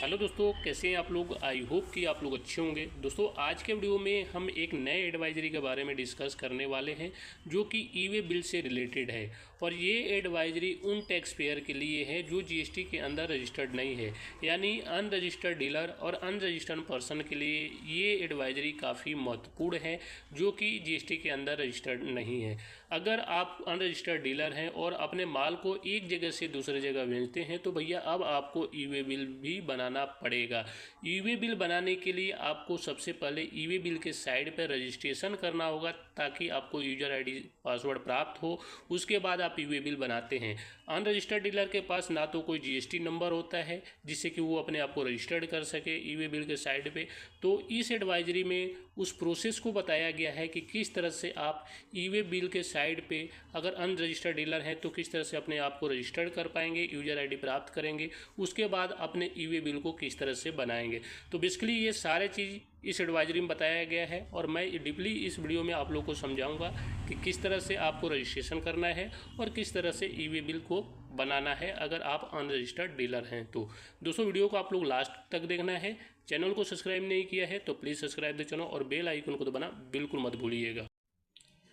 Hello दोस्तों, कैसे हैं आप लोग। आई होप कि आप लोग अच्छे होंगे। दोस्तों, आज के वीडियो में हम एक नए एडवाइजरी के बारे में डिस्कस करने वाले हैं जो कि ई वे बिल से रिलेटेड है। और ये एडवाइजरी उन टैक्स पेयर के लिए है जो जीएसटी के अंदर रजिस्टर्ड नहीं है, यानी अनरजिस्टर्ड डीलर और अनरजिस्टर्ड पर्सन के लिए ये एडवाइजरी काफ़ी महत्वपूर्ण है जो कि जीएसटी के अंदर रजिस्टर्ड नहीं है। अगर आप अनरजिस्टर्ड डीलर हैं और अपने माल को एक जगह से दूसरी जगह भेजते हैं तो भैया अब आपको ई वे बिल भी बनाना पड़ेगा। ई वे बिल बनाने के लिए आपको सबसे पहले ई वे बिल के साइड पर रजिस्ट्रेशन करना होगा ताकि आपको यूजर आईडी पासवर्ड प्राप्त हो। उसके बाद आप ई वे बिल बनाते हैं। अनरजिस्टर्ड डीलर के पास ना तो कोई जीएसटी नंबर होता है जिससे कि वो अपने आप को रजिस्टर्ड कर सके ई वे बिल के साइड पे। तो इस एडवाइजरी में उस प्रोसेस को बताया गया है कि किस तरह से आप ई वे बिल के साइड पे अगर अनरजिस्टर्ड डीलर हैं तो किस तरह से अपने आप को रजिस्टर्ड कर पाएंगे, यूजर आईडी प्राप्त करेंगे, उसके बाद अपने ई वे बिल को किस तरह से बनाएंगे। तो बेसिकली ये सारे चीज़ इस एडवाइजरी में बताया गया है और मैं डीपली इस वीडियो में आप लोग को समझाऊंगा कि किस तरह से आपको रजिस्ट्रेशन करना है और किस तरह से ई वे बिल को बनाना है अगर आप अनरजिस्टर्ड डीलर हैं तो। दोस्तों, वीडियो को आप लोग लास्ट तक देखना है। चैनल को सब्सक्राइब नहीं किया है तो प्लीज़ सब्सक्राइब द चैनल और बेल आइकन को दबाना बिल्कुल मत भूलिएगा।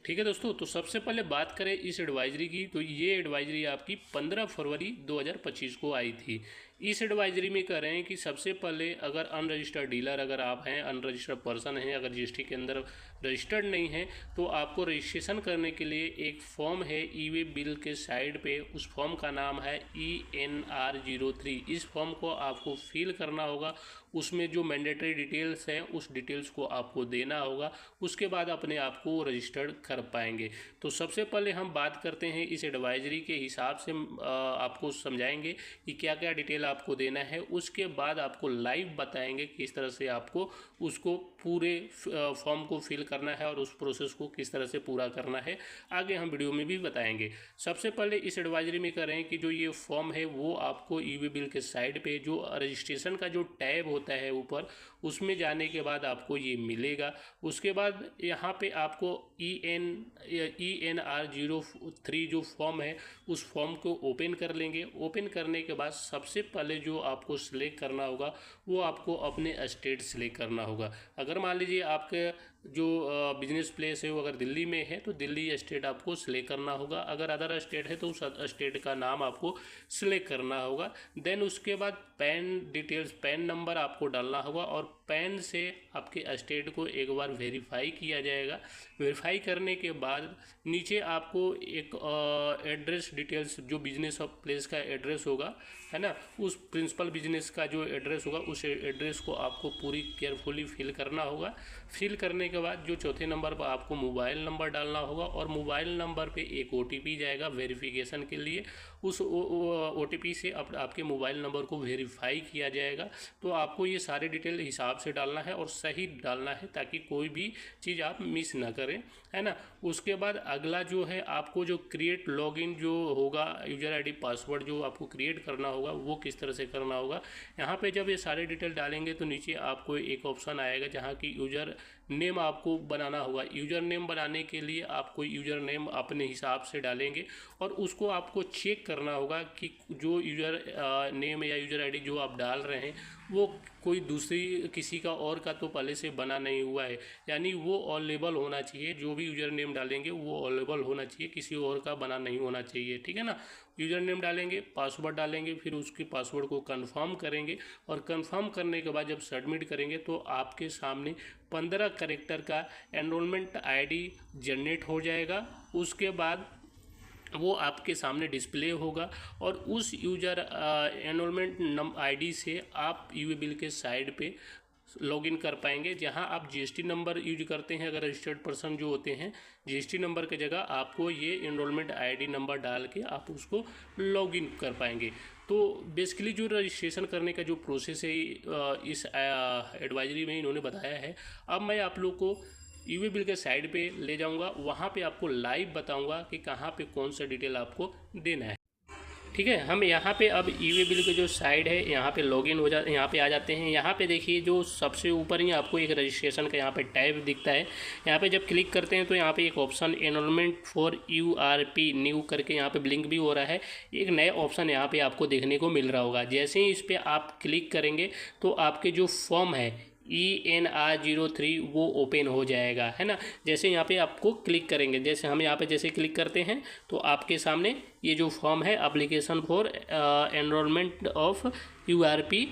ठीक है दोस्तों, तो सबसे पहले बात करें इस एडवाइजरी की, तो ये एडवाइजरी आपकी 15 फरवरी 2025 को आई थी। इस एडवाइजरी में कह रहे हैं कि सबसे पहले अगर अनरजिस्टर्ड डीलर अगर आप हैं, अनरजिस्टर्ड पर्सन हैं, अगर जीएसटी के अंदर रजिस्टर्ड नहीं है तो आपको रजिस्ट्रेशन करने के लिए एक फॉर्म है ई वे बिल के साइड पे। उस फॉर्म का नाम है ENR03। इस फॉर्म को आपको फिल करना होगा। उसमें जो मैंडेटरी डिटेल्स हैं उस डिटेल्स को आपको देना होगा। उसके बाद अपने आप को रजिस्टर्ड कर पाएंगे। तो सबसे पहले हम बात करते हैं इस एडवाइजरी के हिसाब से आपको समझाएंगे कि क्या क्या डिटेल आपको देना है। उसके बाद आपको लाइव बताएंगे किस तरह से आपको उसको पूरे फॉर्म को फिल करना है और उस प्रोसेस को किस तरह से पूरा करना है आगे हम वीडियो में भी बताएंगे। सबसे पहले इस एडवाइजरी में कह रहे हैं कि जो ये फॉर्म है वो आपको ई वे बिल के साइड पे जो रजिस्ट्रेशन का जो टैब होता है ऊपर, उसमें जाने के बाद आपको ये मिलेगा। उसके बाद यहाँ पे आपको ENR03 जो फॉर्म है उस फॉर्म को ओपन कर लेंगे। ओपन करने के बाद सबसे पहले जो आपको सिलेक्ट करना होगा वो आपको अपने स्टेट सिलेक्ट करना होगा। अगर मान लीजिए आपके जो बिजनेस प्लेस है वो अगर दिल्ली में है तो दिल्ली स्टेट आपको सिलेक्ट करना होगा। अगर अदर स्टेट है तो उस स्टेट का नाम आपको सिलेक्ट करना होगा। देन उसके बाद पैन डिटेल्स, पैन नंबर आपको डालना होगा और पैन से आपके स्टेट को एक बार वेरीफाई किया जाएगा। वेरीफाई करने के बाद नीचे आपको एक एड्रेस डिटेल्स, जो बिजनेस प्लेस का एड्रेस होगा है ना, उस प्रिंसिपल बिजनेस का जो एड्रेस होगा उस एड्रेस को आपको पूरी केयरफुली फिल करना होगा। फिल करने के बाद जो चौथे नंबर पर आपको मोबाइल नंबर डालना होगा और मोबाइल नंबर पे एक OTP जाएगा वेरिफिकेशन के लिए। उस OTP से आपके मोबाइल नंबर को वेरीफाई किया जाएगा। तो आपको ये सारे डिटेल हिसाब से डालना है और सही डालना है ताकि कोई भी चीज़ आप मिस ना करें, है ना। उसके बाद अगला जो है आपको जो क्रिएट लॉगिन जो होगा, यूजर आईडी पासवर्ड जो आपको क्रिएट करना होगा वो किस तरह से करना होगा। यहाँ पे जब ये सारे डिटेल डालेंगे तो नीचे आपको एक ऑप्शन आएगा जहाँ की यूजर नेम आपको बनाना होगा। यूजर नेम बनाने के लिए आपको यूजर नेम अपने हिसाब से डालेंगे और उसको आपको चेक करना होगा कि जो यूजर नेम या यूजर आईडी जो आप डाल रहे हैं वो कोई दूसरी किसी का और का तो पहले से बना नहीं हुआ है, यानी वो ऑलेबल होना चाहिए। जो भी यूजर नेम डालेंगे वो ऑलेबल होना चाहिए, किसी और का बना नहीं होना चाहिए, ठीक है ना। यूजर नेम डालेंगे, पासवर्ड डालेंगे, फिर उसके पासवर्ड को कंफर्म करेंगे और कंफर्म करने के बाद जब सबमिट करेंगे तो आपके सामने 15 कैरेक्टर का एनरोलमेंट आईडी जनरेट हो जाएगा। उसके बाद वो आपके सामने डिस्प्ले होगा और उस यूजर एनरोलमेंट आईडी से आप ई वे बिल के साइड पे लॉगिन कर पाएंगे। जहां आप जीएसटी नंबर यूज करते हैं, अगर रजिस्टर्ड पर्सन जो होते हैं, जीएसटी नंबर की जगह आपको ये एनरोलमेंट आईडी नंबर डाल के आप उसको लॉगिन कर पाएंगे। तो बेसिकली जो रजिस्ट्रेशन करने का जो प्रोसेस है इस एडवाइजरी में इन्होंने बताया है। अब मैं आप लोग को ई वे बिल के साइड पे ले जाऊंगा, वहाँ पे आपको लाइव बताऊंगा कि कहाँ पे कौन सा डिटेल आपको देना है। ठीक है। हम यहाँ पे अब ई वे बिल के जो साइड है यहाँ पे लॉगिन हो यहाँ पे आ जाते हैं। यहाँ पे देखिए जो सबसे ऊपर ही आपको एक रजिस्ट्रेशन का यहाँ पे टैब दिखता है। यहाँ पे जब क्लिक करते हैं तो यहाँ पे एक option enrolment for URP new करके यहाँ पे ब्लिंक भी हो रहा है। एक नया ऑप्शन यहाँ पे आपको देखने को मिल रहा होगा। जैसे ही इस पर आप क्लिक करेंगे तो आपके जो फॉर्म है ENR03 वो ओपन हो जाएगा, है ना। जैसे यहाँ पे आपको क्लिक करेंगे, जैसे हम यहाँ पे जैसे क्लिक करते हैं तो आपके सामने ये जो फॉर्म है application for enrolment of URP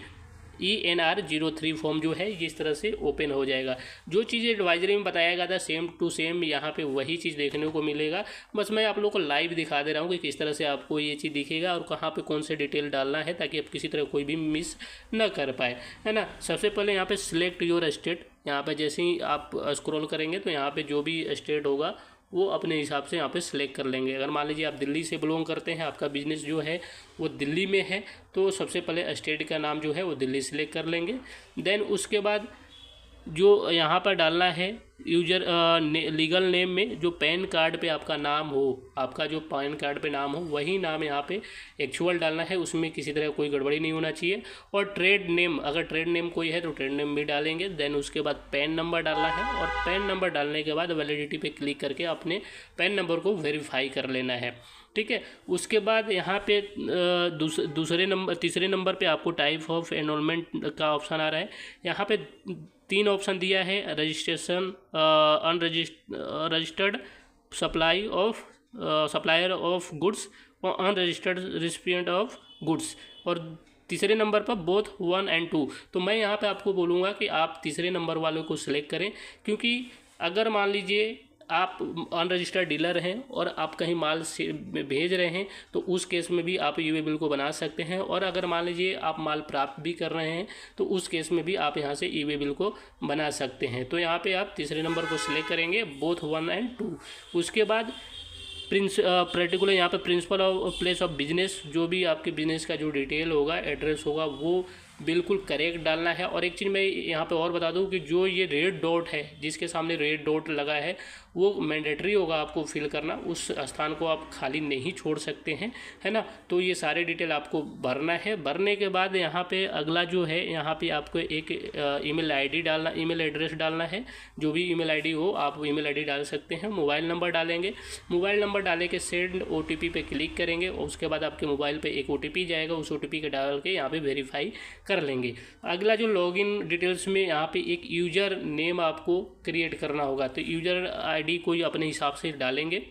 ENR03 form जो है इस तरह से ओपन हो जाएगा। जो चीज़ एडवाइजरी में बताया गया था सेम टू सेम यहाँ पे वही चीज़ देखने को मिलेगा। बस मैं आप लोगों को लाइव दिखा दे रहा हूँ कि किस तरह से आपको ये चीज़ दिखेगा और कहाँ पे कौन से डिटेल डालना है ताकि आप किसी तरह कोई भी मिस न कर पाए, है ना। सबसे पहले यहाँ पे सिलेक्ट योर स्टेट, यहाँ पे जैसे ही आप स्क्रॉल करेंगे तो यहाँ पे जो भी स्टेट होगा वो अपने हिसाब से यहाँ पे सिलेक्ट कर लेंगे। अगर मान लीजिए आप दिल्ली से बिलोंग करते हैं, आपका बिजनेस जो है वो दिल्ली में है, तो सबसे पहले स्टेट का नाम जो है वो दिल्ली सिलेक्ट कर लेंगे। देन उसके बाद जो यहाँ पर डालना है यूजर लीगल नेम में जो पैन कार्ड पे आपका नाम हो, आपका जो पैन कार्ड पे नाम हो वही नाम यहाँ पे एक्चुअल डालना है, उसमें किसी तरह कोई गड़बड़ी नहीं होना चाहिए। और ट्रेड नेम, अगर ट्रेड नेम कोई है तो ट्रेड नेम भी डालेंगे। देन उसके बाद पैन नंबर डालना है और पैन नंबर डालने के बाद वैलिडिटी पे क्लिक करके अपने पैन नंबर को वेरीफाई कर लेना है, ठीक है। उसके बाद यहाँ पे तीसरे नंबर पे आपको टाइप ऑफ एनरोलमेंट का ऑप्शन आ रहा है। यहाँ पे 3 ऑप्शन दिया है, registration, unregistered supplier of goods और अनरजिस्टर्ड रिसिपिएंट ऑफ गुड्स, और तीसरे नंबर पर बोथ 1 और 2। तो मैं यहाँ पे आपको बोलूँगा कि आप तीसरे नंबर वालों को सिलेक्ट करें, क्योंकि अगर मान लीजिए आप अनरजिस्टर्ड डीलर हैं और आप कहीं माल से भेज रहे हैं तो उस केस में भी आप ई वे बिल को बना सकते हैं। और अगर मान लीजिए आप माल प्राप्त भी कर रहे हैं तो उस केस में भी आप यहां से ई वे बिल को बना सकते हैं। तो यहाँ पे आप तीसरे नंबर को सिलेक्ट करेंगे, बोथ 1 और 2। उसके बाद पर्टिकुलर यहाँ पे principle of place of business, जो भी आपके बिजनेस का जो डिटेल होगा, एड्रेस होगा, वो बिल्कुल करेक्ट डालना है। और एक चीज़ मैं यहाँ पे और बता दूँ कि जो ये रेड डॉट है, जिसके सामने रेड डॉट लगा है, वो मैंडेटरी होगा आपको फिल करना, उस स्थान को आप खाली नहीं छोड़ सकते हैं, है ना। तो ये सारे डिटेल आपको भरना है। भरने के बाद यहाँ पे अगला जो है, यहाँ पे आपको एक ईमेल आईडी डालना, ईमेल एड्रेस डालना है। जो भी ईमेल आईडी हो आप ईमेल आईडी डाल सकते हैं। मोबाइल नंबर डालेंगे, मोबाइल नंबर डाले के सेंड OTP पे क्लिक करेंगे और उसके बाद आपके मोबाइल पे एक OTP जाएगा, उस OTP के डाल के यहाँ पे वेरीफाई कर लेंगे। अगला जो लॉगिन डिटेल्स में यहाँ पे एक यूज़र नेम आपको क्रिएट करना होगा, तो यूज़र आईडी कोई अपने हिसाब से डालेंगे,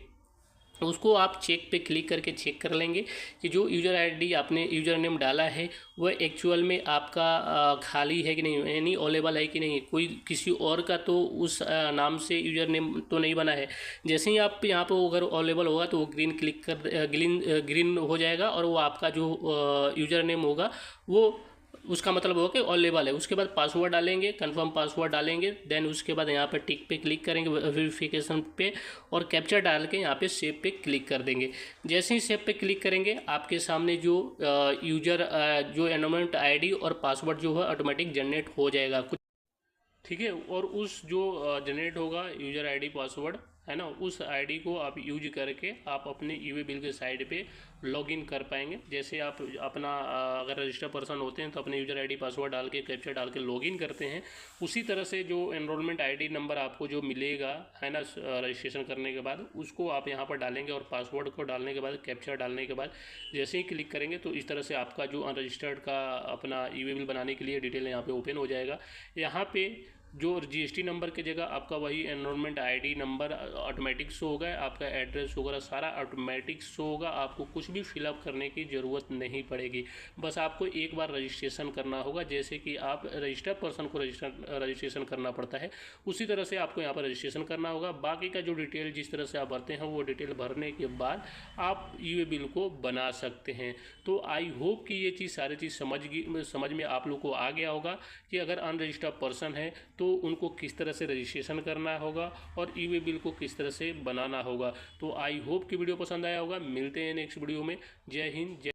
उसको आप चेक पे क्लिक करके चेक कर लेंगे कि जो यूज़र आईडी आपने यूज़र नेम डाला है वह एक्चुअल में आपका खाली है कि नहीं, यानी अवेलेबल है कि नहीं, कोई किसी और का तो उस नाम से यूज़र नेम तो नहीं बना है। जैसे ही आप यहाँ पे अगर अवेलेबल होगा तो वो ग्रीन हो जाएगा और वो आपका जो यूज़र नेम होगा वो उसका मतलब होगा कि अवेलेबल है। उसके बाद पासवर्ड डालेंगे, कंफर्म पासवर्ड डालेंगे। देन उसके बाद यहाँ पर टिक पे क्लिक करेंगे वेरिफिकेशन पे और कैप्चर डाल के यहाँ पे सेव पे क्लिक कर देंगे। जैसे ही सेव पे क्लिक करेंगे आपके सामने जो जो एनरोलमेंट आईडी और पासवर्ड जो है ऑटोमेटिक जनरेट हो जाएगा, ठीक है। और उस जो जनरेट होगा यूज़र आईडी पासवर्ड, है ना, उस आईडी को आप यूज करके आप अपने ई वे बिल के साइड पे लॉगिन कर पाएंगे। जैसे आप अपना अगर रजिस्टर्ड पर्सन होते हैं तो अपने यूज़र आईडी पासवर्ड डाल के कैप्चर डाल के लॉगिन करते हैं, उसी तरह से जो एनरोलमेंट आईडी नंबर आपको जो मिलेगा, है ना, रजिस्ट्रेशन करने के बाद उसको आप यहाँ पर डालेंगे और पासवर्ड को डालने के बाद कैप्चर डालने के बाद जैसे ही क्लिक करेंगे तो इस तरह से आपका जो अनरजिस्टर्ड का अपना ई वे बिल बनाने के लिए डिटेल यहाँ पर ओपन हो जाएगा। यहाँ पर जो GST नंबर की जगह आपका वही enrolment ID number automatic show होगा, आपका एड्रेस वगैरह सारा ऑटोमेटिक शो होगा। आपको कुछ भी फिलअप करने की ज़रूरत नहीं पड़ेगी, बस आपको एक बार रजिस्ट्रेशन करना होगा। जैसे कि आप रजिस्टर्ड पर्सन को रजिस्ट्रेशन करना पड़ता है, उसी तरह से आपको यहाँ पर रजिस्ट्रेशन करना होगा। बाकी का जो डिटेल जिस तरह से आप भरते हैं वो डिटेल भरने के बाद आप ई वे बिल को बना सकते हैं। तो आई होप कि ये चीज़ सारी चीज़ समझ में आप लोग को आ गया होगा कि अगर अनरजिस्टर्ड पर्सन है तो उनको किस तरह से रजिस्ट्रेशन करना होगा और ई वे बिल को किस तरह से बनाना होगा। तो आई होप कि वीडियो पसंद आया होगा। मिलते हैं नेक्स्ट वीडियो में। जय हिंद, जय